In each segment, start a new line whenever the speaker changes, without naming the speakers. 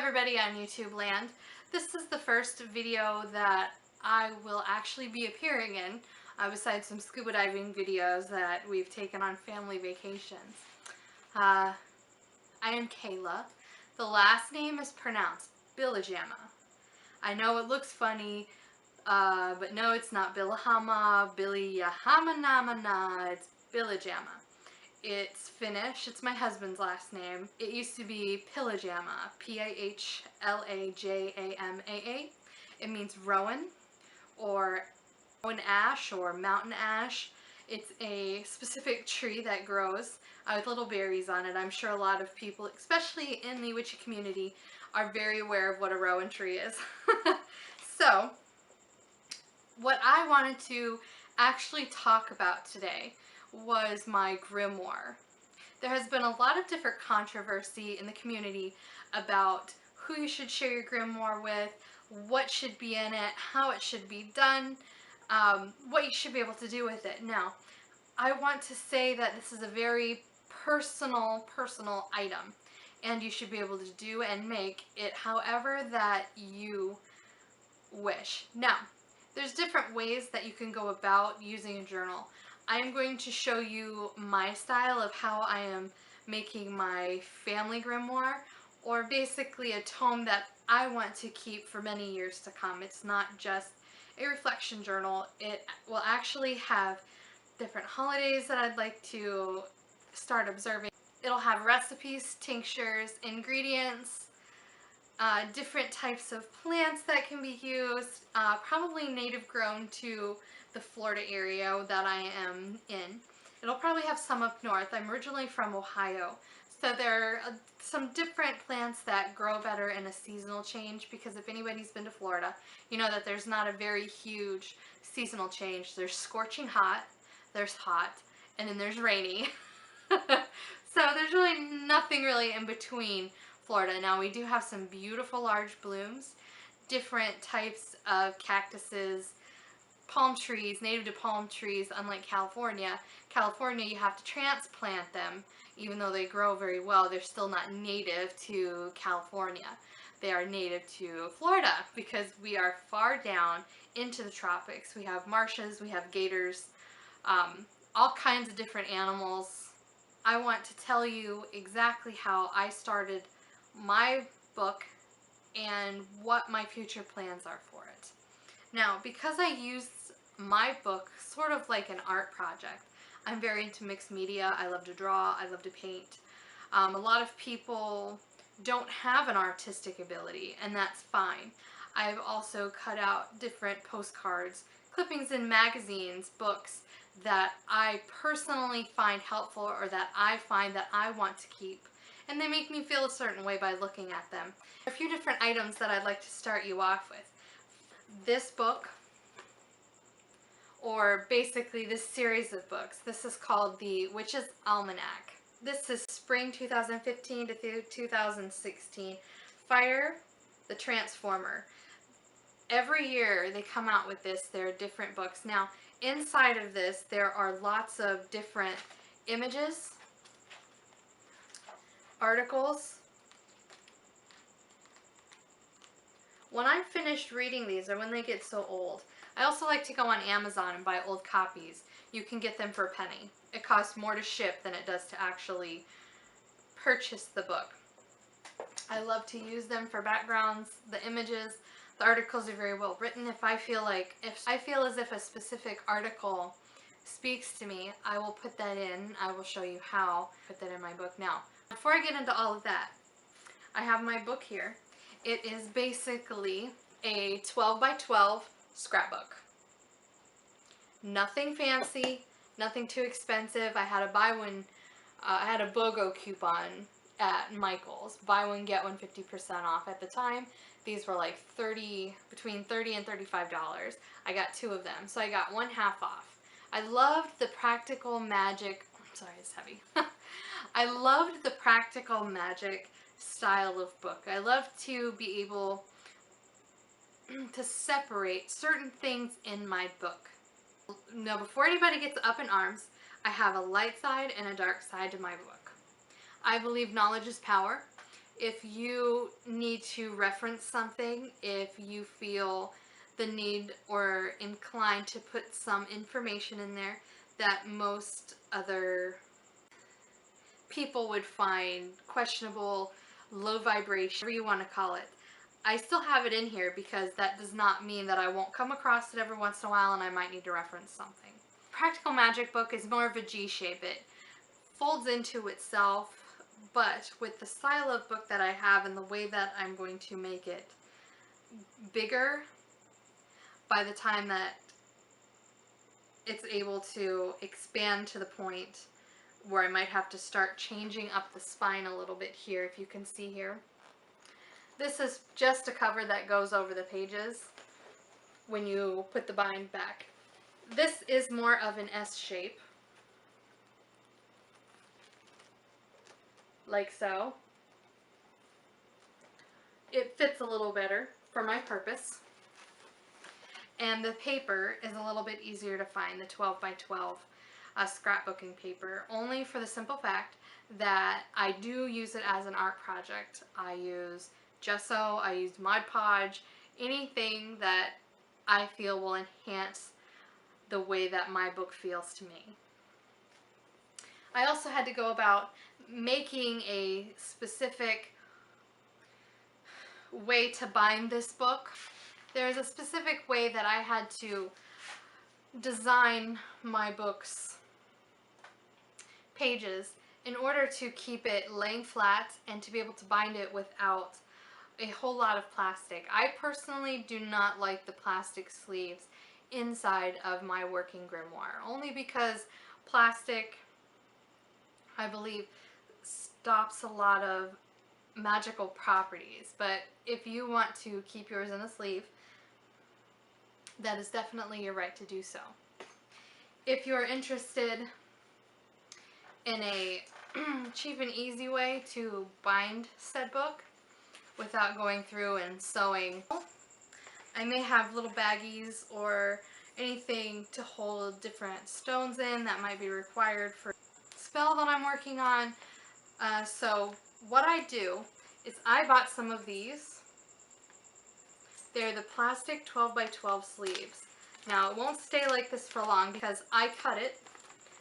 everybody on YouTube land. This is the first video that I will actually be appearing in, besides some scuba diving videos that we've taken on family vacations. I am Kayla. The last name is pronounced Billajama. I know it looks funny, but no, it's not Billahama, Billyahama-nama-na, it's Billajama. It's Finnish. It's my husband's last name. It used to be Pilajama, P-I-H-L-A-J-A-M-A-A. It means rowan or rowan ash or mountain ash. It's a specific tree that grows with little berries on it. I'm sure a lot of people, especially in the witchy community, are very aware of what a rowan tree is. So, what I wanted to actually talk about today was my grimoire. There has been a lot of different controversy in the community about who you should share your grimoire with, what should be in it, how it should be done, what you should be able to do with it. Now, I want to say that this is a very personal item, and you should be able to do and make it however that you wish. Now, there's different ways that you can go about using a journal. I am going to show you my style of how I am making my family grimoire, or basically a tome that I want to keep for many years to come. It's not just a reflection journal. It will actually have different holidays that I'd like to start observing. It'll have recipes, tinctures, ingredients, different types of plants that can be used, probably native grown to the Florida area that I am in. It'll probably have some up north. I'm originally from Ohio, so there are some different plants that grow better in a seasonal change, because if anybody's been to Florida, you know that there's not a very huge seasonal change. There's scorching hot, there's hot, and then there's rainy. So there's really nothing really in between Florida. Now, we do have some beautiful large blooms, different types of cactuses, palm trees, native to palm trees. Unlike California, you have to transplant them. Even though they grow very well, they're still not native to California. They are native to Florida because we are far down into the tropics. We have marshes, we have gators, all kinds of different animals. I want to tell you exactly how I started my book and what my future plans are for it. Now, because I use my book sort of like an art project, I'm very into mixed media. I love to draw, I love to paint. A lot of people don't have an artistic ability, and that's fine. I've also cut out different postcards, clippings in magazines, books that I personally find helpful, or that I find that I want to keep, and they make me feel a certain way by looking at them. A few different items that I'd like to start you off with. This book, or basically this series of books. This is called the Witch's Almanac. This is spring 2015 to 2016. Fire the Transformer. Every year they come out with this. There are different books. Now, inside of this, there are lots of different images, articles. When I'm finished reading these, or when they get so old, I also like to go on Amazon and buy old copies. You can get them for a penny. It costs more to ship than it does to actually purchase the book. I love to use them for backgrounds, the images. The articles are very well written. If I feel as if a specific article speaks to me, I will put that in. I will show you how to put that in my book. Now, before I get into all of that, I have my book here. It is basically a 12 by 12 scrapbook. Nothing fancy, nothing too expensive. I had a BOGO coupon at Michael's. Buy one, get one 50% off at the time. These were like between $30 and $35. I got two of them, so I got one half off. I loved the practical magic, sorry, it's heavy. I loved the practical magic style of book. I love to be able to separate certain things in my book. Now, before anybody gets up in arms, I have a light side and a dark side to my book. I believe knowledge is power, If you need to reference something, if you feel the need or inclined to put some information in there that most other people would find questionable, low vibration, whatever you want to call it, I still have it in here because that does not mean that I won't come across it every once in a while and I might need to reference something. Practical Magic book is more of a G shape. It folds into itself, but with the style of book that I have and the way that I'm going to make it bigger by the time that it's able to expand to the point where I might have to start changing up the spine a little bit here, if you can see here. This is just a cover that goes over the pages when you put the bind back. This is more of an S shape, like so. It fits a little better for my purpose. And the paper is a little bit easier to find, the 12 by 12 scrapbooking paper, only for the simple fact that I do use it as an art project. I use gesso, I use Mod Podge, anything that I feel will enhance the way that my book feels to me. I also had to go about making a specific way to bind this book. There's a specific way that I had to design my book's pages in order to keep it laying flat and to be able to bind it without a whole lot of plastic. I personally do not like the plastic sleeves inside of my working grimoire, only because plastic, I believe, stops a lot of magical properties. But if you want to keep yours in a sleeve, that is definitely your right to do so. If you're interested in a cheap and easy way to bind said book without going through and sewing, I may have little baggies or anything to hold different stones in that might be required for a spell that I'm working on. So what I do is I bought some of these. They're the plastic 12 by 12 sleeves. Now it won't stay like this for long because I cut it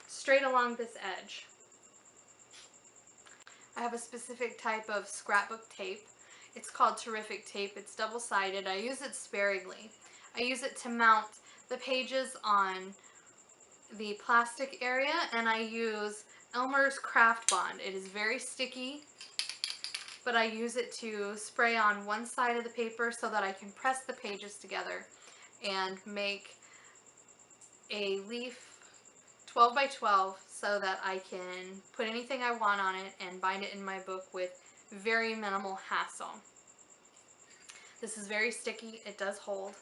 straight along this edge. I have a specific type of scrapbook tape. It's called Terrific Tape. It's double-sided. I use it sparingly. I use it to mount the pages on the plastic area, and I use Elmer's Craft Bond. It is very sticky, but I use it to spray on one side of the paper so that I can press the pages together and make a leaf 12 by 12 so that I can put anything I want on it and bind it in my book with very minimal hassle. This is very sticky, it does hold.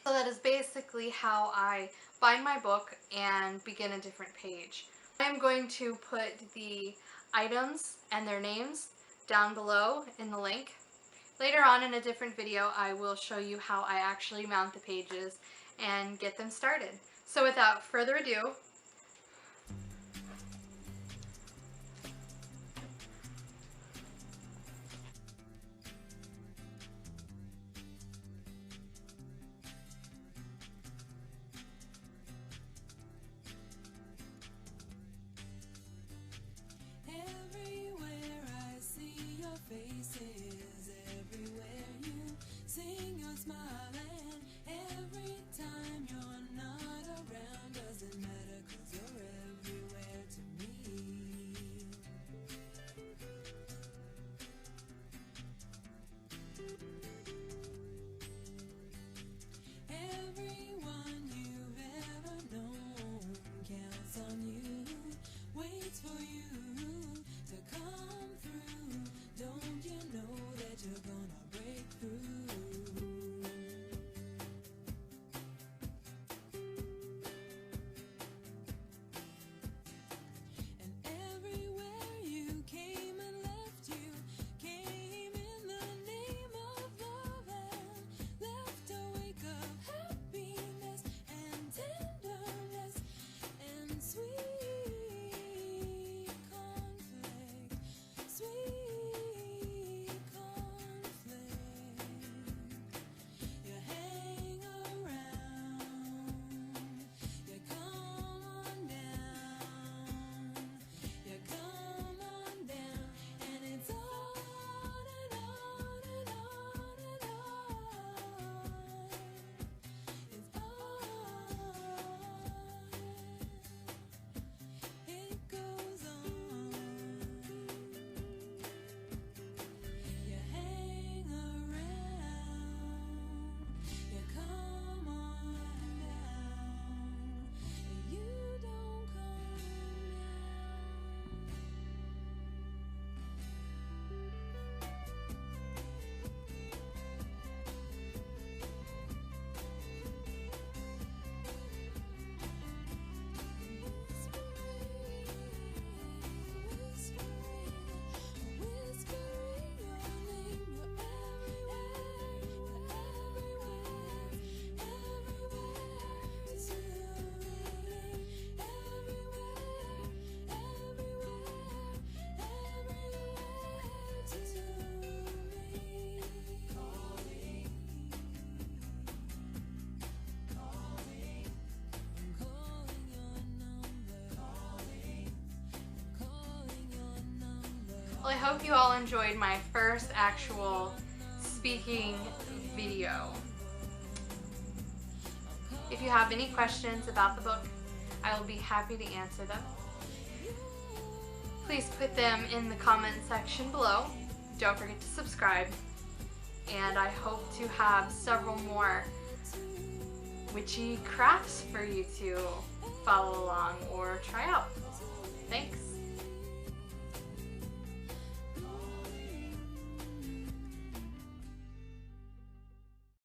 So that is basically how I bind my book and begin a different page. I am going to put the items and their names down below in the link. Later on in a different video, I will show you how I actually mount the pages and get them started. So without further ado,
faces everywhere you sing your smile, and every time you're not around, doesn't matter
Well, I hope you all enjoyed my first actual speaking video. If you have any questions about the book, I will be happy to answer them. Please put them in the comment section below. Don't forget to subscribe. And I hope to have several more witchy crafts for you to follow along or try out. Thanks.